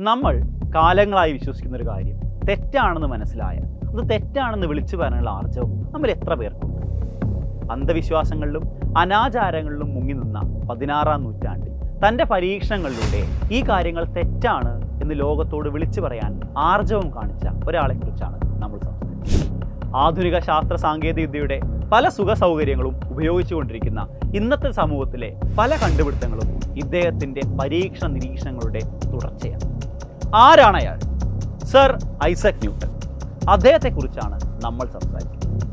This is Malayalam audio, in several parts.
നമ്മൾ കാലങ്ങളായി വിശ്വസിക്കുന്ന ഒരു കാര്യം തെറ്റാണെന്ന് മനസ്സിലായ അത് തെറ്റാണെന്ന് വിളിച്ചു പറയാനുള്ള ആർജവം നമ്മൾ എത്ര പേർക്കുണ്ട്? അന്ധവിശ്വാസങ്ങളിലും അനാചാരങ്ങളിലും മുങ്ങി നിന്ന 16-ാം നൂറ്റാണ്ടിൽ തൻ്റെ പരീക്ഷണങ്ങളിലൂടെ ഈ കാര്യങ്ങൾ തെറ്റാണ് എന്ന് ലോകത്തോട് വിളിച്ചു പറയാൻ ആർജവം കാണിച്ച ഒരാളെക്കുറിച്ചാണ് നമ്മൾ സംസാരിക്കുന്നത്. ആധുനിക ശാസ്ത്ര സാങ്കേതിക വിദ്യയുടെ പല സുഖ സൗകര്യങ്ങളും ഉപയോഗിച്ചുകൊണ്ടിരിക്കുന്ന ഇന്നത്തെ സമൂഹത്തിലെ പല കണ്ടുപിടുത്തങ്ങളും ഇദ്ദേഹത്തിൻ്റെ പരീക്ഷണ നിരീക്ഷണങ്ങളുടെ തുടർച്ചയാണ്. ആരാണ് അയാൾ? Sir Isaac Newton. അദ്ദേഹത്തെക്കുറിച്ചാണ് നമ്മൾ സംസാരിക്കുന്നത്.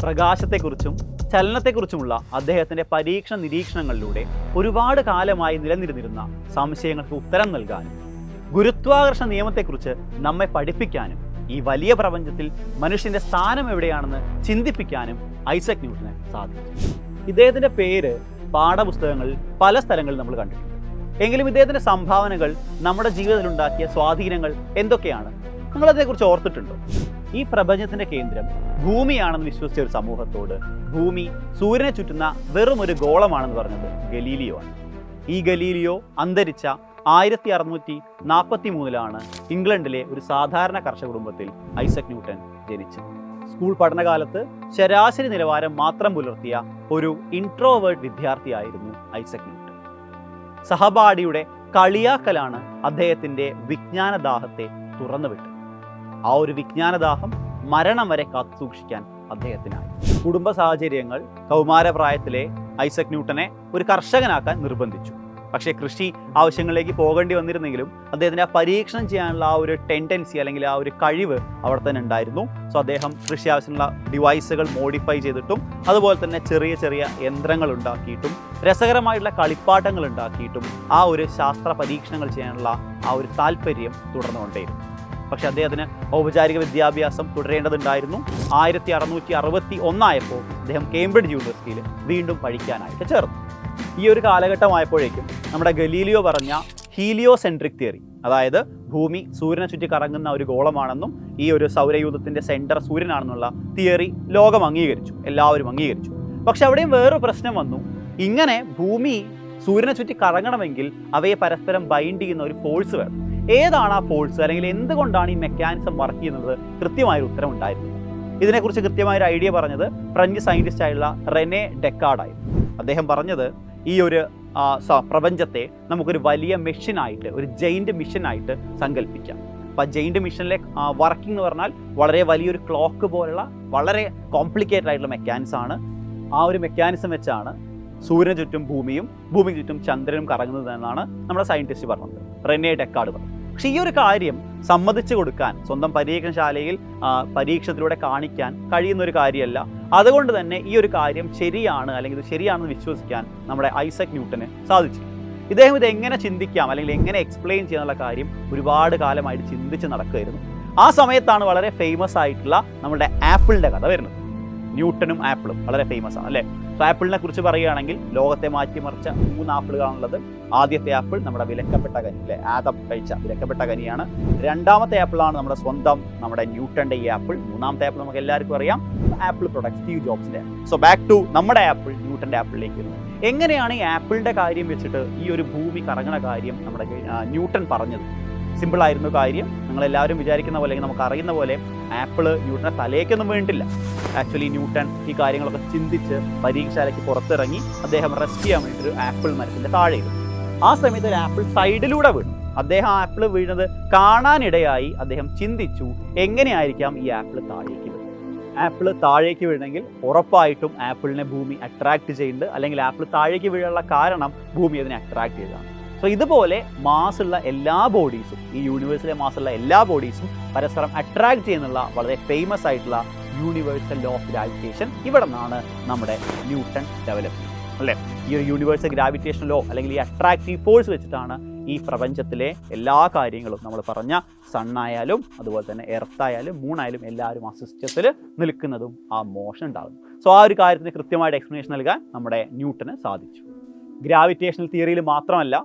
പ്രകാശത്തെക്കുറിച്ചും ചലനത്തെക്കുറിച്ചുമുള്ള അദ്ദേഹത്തിൻ്റെ പരീക്ഷണ നിരീക്ഷണങ്ങളിലൂടെ ഒരുപാട് കാലമായി നിലനിന്നിരുന്ന സംശയങ്ങൾക്ക് ഉത്തരം നൽകാനും ഗുരുത്വാകർഷണ നിയമത്തെക്കുറിച്ച് നമ്മെ പഠിപ്പിക്കാനും ഈ വലിയ പ്രപഞ്ചത്തിൽ മനുഷ്യൻ്റെ സ്ഥാനം എവിടെയാണെന്ന് ചിന്തിപ്പിക്കാനും ഐസക് ന്യൂട്ടന് സാധിച്ചു. ഇദ്ദേഹത്തിൻ്റെ പേര് പാഠപുസ്തകങ്ങളിൽ പല സ്ഥലങ്ങളിൽ നമ്മൾ കണ്ടിട്ടുണ്ട്. എങ്കിലും ഇദ്ദേഹത്തിൻ്റെ സംഭാവനകൾ നമ്മുടെ ജീവിതത്തിലുണ്ടാക്കിയ സ്വാധീനങ്ങൾ എന്തൊക്കെയാണ്? നിങ്ങളതിനെക്കുറിച്ച് ഓർത്തിട്ടുണ്ടോ? ഈ പ്രപഞ്ചത്തിൻ്റെ കേന്ദ്രം ഭൂമിയാണെന്ന് വിശ്വസിച്ച ഒരു സമൂഹത്തോട് ഭൂമി സൂര്യനെ ചുറ്റുന്ന വെറും ഒരു ഗോളമാണെന്ന് പറഞ്ഞത് ഗലീലിയോ ആണ്. ഈ ഗലീലിയോ അന്തരിച്ച 1643 ഇംഗ്ലണ്ടിലെ ഒരു സാധാരണ കർഷക കുടുംബത്തിൽ ഐസക് ന്യൂട്ടൺ ജനിച്ചത്. സ്കൂൾ പഠനകാലത്ത് ശരാശരി നിലവാരം മാത്രം പുലർത്തിയ ഒരു ഇൻട്രോവേർട്ട് വിദ്യാർത്ഥിയായിരുന്നു ഐസക് ന്യൂട്ടൺ. സഹപാഠിയുടെ കളിയാക്കലാണ് അദ്ദേഹത്തിൻ്റെ വിജ്ഞാനദാഹത്തെ തുറന്നുവിട്ടത്. ആ ഒരു വിജ്ഞാനദാഹം മരണം വരെ കാത്തു സൂക്ഷിക്കാൻ അദ്ദേഹത്തിനായി. കുടുംബ സാഹചര്യങ്ങൾ കൗമാരപ്രായത്തിലെ ഐസക് ന്യൂട്ടനെ ഒരു കർഷകനാക്കാൻ നിർബന്ധിച്ചു. പക്ഷേ കൃഷി ആവശ്യങ്ങളിലേക്ക് പോകേണ്ടി വന്നിരുന്നെങ്കിലും അദ്ദേഹത്തിന് ആ പരീക്ഷണം ചെയ്യാനുള്ള ആ ഒരു ടെൻഡൻസി അല്ലെങ്കിൽ ആ ഒരു കഴിവ് അവിടെ തന്നെ ഉണ്ടായിരുന്നു. സോ അദ്ദേഹം കൃഷി ആവശ്യമുള്ള ഡിവൈസുകൾ മോഡിഫൈ ചെയ്തിട്ടും അതുപോലെ തന്നെ ചെറിയ ചെറിയ യന്ത്രങ്ങൾ ഉണ്ടാക്കിയിട്ടും രസകരമായിട്ടുള്ള കളിപ്പാട്ടങ്ങൾ ഉണ്ടാക്കിയിട്ടും ആ ഒരു ശാസ്ത്ര പരീക്ഷണങ്ങൾ ചെയ്യാനുള്ള ആ ഒരു താല്പര്യം തുടർന്നുകൊണ്ടേയിരുന്നു. പക്ഷെ അദ്ദേഹത്തിന് ഔപചാരിക വിദ്യാഭ്യാസം തുടരേണ്ടതുണ്ടായിരുന്നു. 1661 അദ്ദേഹം കേംബ്രിഡ്ജ് യൂണിവേഴ്സിറ്റിയിൽ വീണ്ടും പഠിക്കാനായിട്ട് ചേർന്നു. ഈ ഒരു കാലഘട്ടമായപ്പോഴേക്കും നമ്മുടെ ഗലീലിയോ പറഞ്ഞ ഹീലിയോസെൻട്രിക് തിയറി, അതായത് ഭൂമി സൂര്യനെ ചുറ്റി കറങ്ങുന്ന ഒരു ഗോളമാണെന്നും ഈ ഒരു സൗരയൂഥത്തിൻ്റെ സെൻറ്റർ സൂര്യനാണെന്നുള്ള തിയറി ലോകം അംഗീകരിച്ചു, എല്ലാവരും അംഗീകരിച്ചു. പക്ഷെ അവിടെയും വേറൊരു പ്രശ്നം വന്നു. ഇങ്ങനെ ഭൂമി സൂര്യനെ ചുറ്റി കറങ്ങണമെങ്കിൽ അവയെ പരസ്പരം ബൈൻഡ് ചെയ്യുന്ന ഒരു ഫോഴ്സ് വേണം. ഏതാണ് ആ ഫോഴ്സ്, അല്ലെങ്കിൽ എന്തുകൊണ്ടാണ് ഈ മെക്കാനിസം വർക്ക് ചെയ്യുന്നത്? കൃത്യമായൊരു ഉത്തരം ഉണ്ടായിരുന്നു. ഇതിനെക്കുറിച്ച് കൃത്യമായൊരു ഐഡിയ പറഞ്ഞത് ഫ്രഞ്ച് സയൻറ്റിസ്റ്റ് ആയിട്ടുള്ള റെനെ ഡെക്കാർഡായിരുന്നു. അദ്ദേഹം പറഞ്ഞത് ഈ ഒരു പ്രപഞ്ചത്തെ നമുക്കൊരു വലിയ മെഷീനായിട്ട്, ഒരു ജെയിൻറ്റ് മിഷനായിട്ട് സങ്കല്പിക്കാം. അപ്പോൾ ആ ജെയിൻറ്റ് മിഷനിലെ വർക്കിംഗ് എന്ന് പറഞ്ഞാൽ വളരെ വലിയൊരു ക്ലോക്ക് പോലുള്ള വളരെ കോംപ്ലിക്കേറ്റഡ് ആയിട്ടുള്ള മെക്കാനിസം ആണ്. ആ ഒരു മെക്കാനിസം വെച്ചാണ് സൂര്യന് ചുറ്റും ഭൂമിയും ഭൂമിക്ക് ചുറ്റും ചന്ദ്രനും കറങ്ങുന്നത് എന്നാണ് നമ്മുടെ സയൻറ്റിസ്റ്റ് പറഞ്ഞത്, റെനെ ഡെക്കാർഡ് പറഞ്ഞു. പക്ഷേ ഈ ഒരു കാര്യം സമ്മതിച്ചു കൊടുക്കാൻ, സ്വന്തം പരീക്ഷണശാലയിൽ പരീക്ഷണത്തിലൂടെ കാണിക്കാൻ കഴിയുന്ന ഒരു കാര്യമല്ല. അതുകൊണ്ട് തന്നെ ഈ ഒരു കാര്യം ശരിയാണ്, അല്ലെങ്കിൽ ഇത് ശരിയാണെന്ന് വിശ്വസിക്കാൻ നമ്മുടെ ഐസക് ന്യൂട്ടന് സാധിച്ചു. ഇദ്ദേഹം ഇത് എങ്ങനെ ചിന്തിക്കാം അല്ലെങ്കിൽ എങ്ങനെ എക്സ്പ്ലെയിൻ ചെയ്യാനുള്ള കാര്യം ഒരുപാട് കാലമായിട്ട് ചിന്തിച്ച് നടക്കുകയായിരുന്നു. ആ സമയത്താണ് വളരെ ഫേമസ് ആയിട്ടുള്ള നമ്മുടെ ആപ്പിളിൻ്റെ കഥ വരുന്നത്. ന്യൂട്ടനും ആപ്പിളും വളരെ ഫേമസ് ആണ്, അല്ലേ? സോ ആപ്പിളിനെ കുറിച്ച് പറയുകയാണെങ്കിൽ ലോകത്തെ മാറ്റിമറിച്ച 3 ആപ്പിളുകളാണുള്ളത്. ആദ്യത്തെ ആപ്പിൾ നമ്മുടെ വിലക്കപ്പെട്ട കനി, അല്ലെ? ആദം കഴിച്ച വിലക്കപ്പെട്ട കനിയാണ്. രണ്ടാമത്തെ ആപ്പിളാണ് നമ്മുടെ സ്വന്തം നമ്മുടെ ന്യൂട്ടൻ്റെ ഈ ആപ്പിൾ. മൂന്നാമത്തെ ആപ്പിൾ നമുക്ക് എല്ലാവർക്കും അറിയാം, ആപ്പിൾ പ്രൊഡക്റ്റ് സ്റ്റീവ് ജോബ്സിൻ്റെ. സോ ബാക്ക് ടു നമ്മുടെ ആപ്പിൾ, ന്യൂട്ടൻ്റെ ആപ്പിളിലേക്ക് വരുന്നത്. എങ്ങനെയാണ് ഈ ആപ്പിളിൻ്റെ കാര്യം വെച്ചിട്ട് ഈ ഒരു ഭൂമി കറങ്ങണ കാര്യം നമ്മുടെ ന്യൂട്ടൺ പറഞ്ഞത്? സിമ്പിളായിരുന്നു കാര്യം. നിങ്ങളെല്ലാവരും വിചാരിക്കുന്ന പോലെ, അല്ലെങ്കിൽ നമുക്ക് അറിയുന്ന പോലെ ആപ്പിള് ന്യൂട്ടനെ തലേക്കൊന്നും വീണിട്ടില്ല. ആക്ച്വലി ന്യൂട്ടൺ ഈ കാര്യങ്ങളൊക്കെ ചിന്തിച്ച് പരീക്ഷാലയ്ക്ക് പുറത്തിറങ്ങി അദ്ദേഹം റെസ്റ്റ് ചെയ്യാൻ വേണ്ടിയിട്ട് ഒരു ആപ്പിൾ മരത്തിൻ്റെ താഴെ ഇരുന്നു. ആ സമയത്ത് ഒരു ആപ്പിൾ സൈഡിലൂടെ വീണു. അദ്ദേഹം ആ ആപ്പിൾ വീണത് കാണാനിടയായി. അദ്ദേഹം ചിന്തിച്ചു, എങ്ങനെയായിരിക്കാം ഈ ആപ്പിൾ താഴേക്ക് വീഴുന്നത്? ആപ്പിൾ താഴേക്ക് വീഴണമെങ്കിൽ ഉറപ്പായിട്ടും ആപ്പിളിനെ ഭൂമി അട്രാക്ട് ചെയ്യുന്നുണ്ട്, അല്ലെങ്കിൽ ആപ്പിൾ താഴേക്ക് വീഴാനുള്ള കാരണം ഭൂമി അതിനെ അട്രാക്ട് ചെയ്തതാണ്. സോ ഇതുപോലെ മാസുള്ള എല്ലാ ബോഡീസും, ഈ യൂണിവേഴ്സിലെ മാസുള്ള എല്ലാ ബോഡീസും പരസ്പരം അട്രാക്ട് ചെയ്യുന്നുള്ള വളരെ ഫേമസ് ആയിട്ടുള്ള യൂണിവേഴ്സൽ ലോ ഓഫ് ഗ്രാവിറ്റേഷൻ ഇവിടെ നിന്നാണ് നമ്മുടെ ന്യൂട്ടൺ ഡെവലപ്പ് ചെയ്യുന്നത്, അല്ലേ? ഈ ഒരു യൂണിവേഴ്സൽ ഗ്രാവിറ്റേഷൻ ലോ അല്ലെങ്കിൽ ഈ അട്രാക്റ്റീവ് ഫോഴ്സ് വെച്ചിട്ടാണ് ഈ പ്രപഞ്ചത്തിലെ എല്ലാ കാര്യങ്ങളും, നമ്മൾ പറഞ്ഞ സണ്ണായാലും അതുപോലെ തന്നെ എർത്തായാലും മൂണായാലും എല്ലാവരും ആ സിസ്റ്റത്തിൽ നിൽക്കുന്നതും ആ മോഷൻ ഉണ്ടാകുന്നു. സോ ആ ഒരു കാര്യത്തിന് കൃത്യമായിട്ട് എക്സ്പ്ലനേഷൻ നൽകാൻ നമ്മുടെ ന്യൂട്ടന് സാധിച്ചു. ഗ്രാവിറ്റേഷണൽ തിയറിയിൽ മാത്രമല്ല,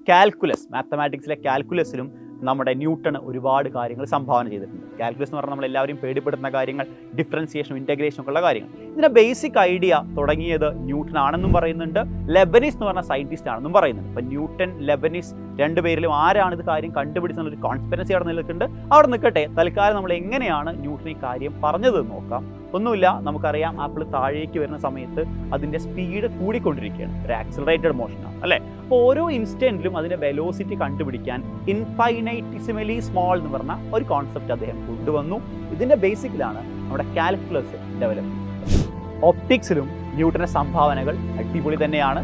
കാൽക്കുലസ്, മാത്തമാറ്റിക്സിലെ കാൽക്കുലസിലും നമ്മുടെ ന്യൂട്ടൺ ഒരുപാട് കാര്യങ്ങൾ സംഭാവന ചെയ്തിട്ടുണ്ട്. കാൽക്കുലസ് എന്ന് പറഞ്ഞാൽ നമ്മളെല്ലാവരും പേടിപ്പെടുത്തുന്ന കാര്യങ്ങൾ, ഡിഫറൻസിയേഷനും ഇൻറ്റഗ്രേഷനും ഒക്കെ ഉള്ള കാര്യങ്ങൾ. ഇതിൻ്റെ ബേസിക് ഐഡിയ തുടങ്ങിയത് ന്യൂട്ടൺ ആണെന്നും പറയുന്നുണ്ട്, ലെബനീസ് എന്ന് പറഞ്ഞ സയൻറ്റിസ്റ്റ് ആണെന്നും പറയുന്നുണ്ട്. അപ്പം ന്യൂട്ടൺ, ലെബനീസ് രണ്ടുപേരിലും ആരാണ് ഇത് കാര്യം കണ്ടുപിടിച്ചെന്നൊരു കോൺസ്പിറസി അവിടെ നിൽക്കുന്നുണ്ട്. അവിടെ നിൽക്കട്ടെ, തൽക്കാലം നമ്മൾ എങ്ങനെയാണ് ന്യൂട്ടൺ ഈ കാര്യം പറഞ്ഞത് നോക്കാം. ഒന്നുമില്ല, നമുക്കറിയാം ആപ്പിൾ താഴേക്ക് വരുന്ന സമയത്ത് അതിൻ്റെ സ്പീഡ് കൂടിക്കൊണ്ടിരിക്കുകയാണ്, ഒരു ആക്സിലറേറ്റഡ് മോഷനാണ് അല്ലേ. അപ്പോൾ ഓരോ ഇൻസ്റ്റൻറ്റിലും അതിൻ്റെ വെലോസിറ്റി കണ്ടുപിടിക്കാൻ ഇൻഫൈനൈറ്റിസിമലി സ്മോൾ എന്ന് പറഞ്ഞ ഒരു കോൺസെപ്റ്റ് അദ്ദേഹം കൊണ്ടുവന്നു. ഇതിൻ്റെ ബേസിക്കിലാണ് നമ്മുടെ കാൽക്കുലസ് ഡെവലപ്പ് ചെയ്യുന്നത്. ഒപ്റ്റിക്സിലും ന്യൂട്ടൻ്റെ സംഭാവനകൾ അടിപൊളി തന്നെയാണ്.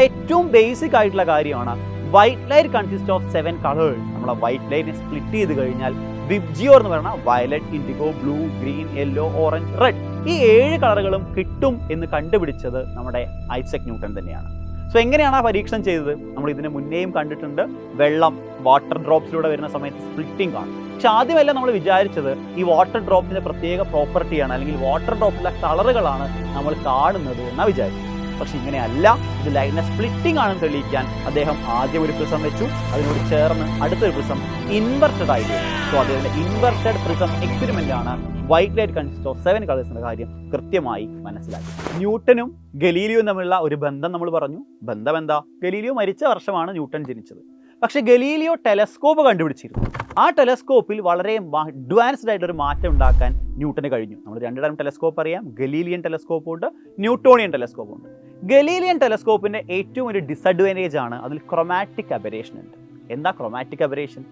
ഏറ്റവും ബേസിക് ആയിട്ടുള്ള കാര്യമാണ് white light consist of 7 colours. നമ്മളെ വൈറ്റ് ലൈറ്റിനെ സ്പ്ലിറ്റ് ചെയ്ത് കഴിഞ്ഞാൽ വിബ്ജിയോർ എന്ന് പറയുന്ന violet, IndiGo, blue, green, yellow, orange, red ഈ 7 കളറുകളും കിട്ടും എന്ന് കണ്ടുപിടിച്ചത് നമ്മുടെ ഐസക് ന്യൂട്ടൺ തന്നെയാണ്. സോ എങ്ങനെയാണ് ആ പരീക്ഷണം ചെയ്തത്? നമ്മൾ ഇതിന് മുന്നേയും കണ്ടിട്ടുണ്ട്. വെള്ളം വാട്ടർ ഡ്രോപ്സിലൂടെ വരുന്ന സമയത്ത് സ്പ്ലിറ്റിംഗ് കാണും. പക്ഷെ ആദ്യമല്ല നമ്മൾ വിചാരിച്ചത് ഈ വാട്ടർ ഡ്രോപ്പിൻ്റെ പ്രത്യേക പ്രോപ്പർട്ടിയാണ്, അല്ലെങ്കിൽ വാട്ടർ ഡ്രോപ്പിലെ കളറുകളാണ് നമ്മൾ കാണുന്നത് എന്നാണ് വിചാരിച്ചത്. പക്ഷെ ഇങ്ങനെയല്ല, ഇത് ലൈറ്റിനെ സ്പ്ലിറ്റിംഗ് ആണെന്ന് തെളിയിക്കാൻ അദ്ദേഹം ആദ്യം ഒരു പ്രിസം വെച്ചു, അതിനോട് ചേർന്ന് അടുത്തൊരു പ്രിസം ഇൻവെർട്ടഡ് ആയിട്ട്. സോ അദ്ദേഹത്തിൻ്റെ ഇൻവെർട്ടഡ് പ്രിസം എക്സ്പെരിമെൻ്റ് ആണ് white light consist of 7 colours എന്ന കാര്യം കൃത്യമായി മനസ്സിലാക്കി. ന്യൂട്ടനും ഗലീലിയോയും തമ്മിലുള്ള ഒരു ബന്ധം നമ്മൾ പറഞ്ഞു. ബന്ധം എന്താ? ഗലീലിയോ മരിച്ച വർഷമാണ് ന്യൂട്ടൺ ജനിച്ചത്. പക്ഷേ ഗലീലിയോ ടെലസ്കോപ്പ് കണ്ടുപിടിച്ചിരുന്നു. ആ ടെലസ്കോപ്പിൽ വളരെ അഡ്വാൻസ്ഡ് ആയിട്ടൊരു മാറ്റം ഉണ്ടാക്കാൻ ന്യൂട്ടന് കഴിഞ്ഞു. നമ്മൾ 2 തരം ടെലസ്കോപ്പ് അറിയാം, ഗലീലിയൻ ടെലസ്കോപ്പ് ഉണ്ട്, ന്യൂട്ടോണിയൻ ടെലസ്കോപ്പ് ഉണ്ട്. ഗലീലിയൻ ടെലസ്കോപ്പിൻ്റെ ഏറ്റവും ഒരു ഡിസഡ്വാൻറ്റേജ് ആണ് അതിൽ ക്രൊമാറ്റിക് അബറേഷൻ ഉണ്ട്. എന്താ ക്രൊമാറ്റിക് അബറേഷൻ?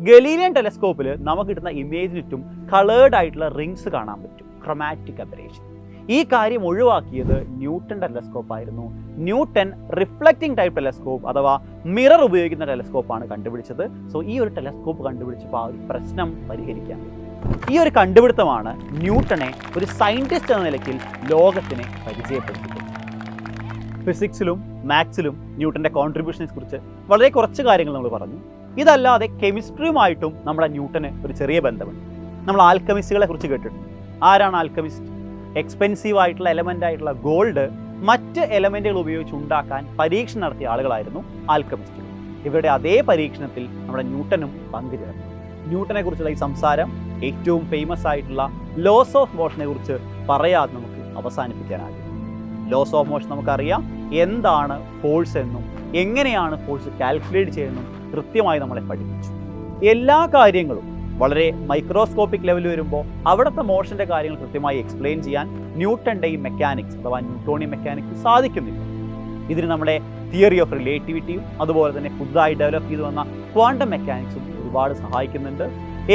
ഗലീലിയൻ ടെലസ്കോപ്പിൽ നമുക്ക് കിട്ടുന്ന ഇമേജിന് ചുറ്റും കളേർഡ് ആയിട്ടുള്ള റിങ്സ് കാണാൻ പറ്റും, ക്രൊമാറ്റിക് അബറേഷൻ. ഈ കാര്യം ഒഴിവാക്കിയത് ന്യൂട്ടൺ ടെലസ്കോപ്പ് ആയിരുന്നു. ന്യൂട്ടൺ റിഫ്ലക്റ്റിംഗ് ടൈപ്പ് ടെലസ്കോപ്പ് അഥവാ മിറർ ഉപയോഗിക്കുന്ന ടെലസ്കോപ്പാണ് കണ്ടുപിടിച്ചത്. സോ ഈ ഒരു ടെലസ്കോപ്പ് കണ്ടുപിടിച്ചപ്പോൾ ആ ഒരു പ്രശ്നം പരിഹരിക്കാൻ പറ്റും. ഈ ഒരു കണ്ടുപിടുത്തമാണ് ന്യൂട്ടനെ ഒരു സയൻറ്റിസ്റ്റ് എന്ന നിലയ്ക്ക് ലോകത്തിനെ പരിചയപ്പെടുത്തിയത്. ഫിസിക്സിലും മാത്സിലും ന്യൂട്ടൻ്റെ കോൺട്രിബ്യൂഷനെ കുറിച്ച് വളരെ കുറച്ച് കാര്യങ്ങൾ നമ്മൾ പറഞ്ഞു. ഇതല്ലാതെ കെമിസ്ട്രിയുമായിട്ടും നമ്മുടെ ന്യൂട്ടന് ഒരു ചെറിയ ബന്ധമുണ്ട്. നമ്മൾ ആൽക്കമിസ്റ്റുകളെ കുറിച്ച് കേട്ടിട്ടുണ്ട്. ആരാണ് ആൽക്കമിസ്റ്റ്? എക്സ്പെൻസീവ് ആയിട്ടുള്ള എലമെൻ്റ് ആയിട്ടുള്ള ഗോൾഡ് മറ്റ് എലമെൻറ്റുകൾ ഉപയോഗിച്ച് ഉണ്ടാക്കാൻ പരീക്ഷണം നടത്തിയ ആളുകളായിരുന്നു ആൽക്കമിസ്റ്റുകൾ. ഇവരുടെ അതേ പരീക്ഷണത്തിൽ നമ്മുടെ ന്യൂട്ടനും പങ്കുചേർന്നു. ന്യൂട്ടനെ കുറിച്ചുള്ള ഈ സംസാരം ഏറ്റവും ഫേമസ് ആയിട്ടുള്ള ലോസ് ഓഫ് മോഷനെ കുറിച്ച് പറയാതെ നമുക്ക് അവസാനിപ്പിക്കാനാകും. ലോസ് ഓഫ് മോഷൻ നമുക്കറിയാം, എന്താണ് ഫോഴ്സ് എന്നും എങ്ങനെയാണ് ഫോഴ്സ് കാൽക്കുലേറ്റ് ചെയ്യുന്നതും കൃത്യമായി നമ്മളെ പഠിപ്പിച്ചു. എല്ലാ കാര്യങ്ങളും വളരെ മൈക്രോസ്കോപ്പിക് ലെവലിൽ വരുമ്പോൾ അവിടുത്തെ മോഷൻ്റെ കാര്യങ്ങൾ കൃത്യമായി എക്സ്പ്ലെയിൻ ചെയ്യാൻ ന്യൂട്ടൻ്റെ ഈ മെക്കാനിക്സ് അഥവാ ന്യൂട്ടോണിയൻ മെക്കാനിക്സ് സാധിക്കുന്നില്ല. ഇതിന് നമ്മുടെ തിയറി ഓഫ് റിലേറ്റിവിറ്റിയും അതുപോലെ തന്നെ പുതുതായി ഡെവലപ്പ് ചെയ്തു വന്ന ക്വാണ്ടം മെക്കാനിക്സും ഒരുപാട് സഹായിക്കുന്നുണ്ട്.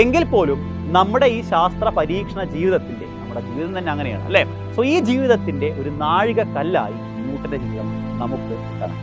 എങ്കിൽ പോലും നമ്മുടെ ഈ ശാസ്ത്ര പരീക്ഷണ ജീവിതത്തിൻ്റെ, നമ്മുടെ ജീവിതം തന്നെ അങ്ങനെയാണ് അല്ലേ, സോ ഈ ജീവിതത്തിൻ്റെ ഒരു നാഴിക കല്ലായി ന്യൂട്ടൻ്റെ ജീവിതം നമുക്ക് കാണാം.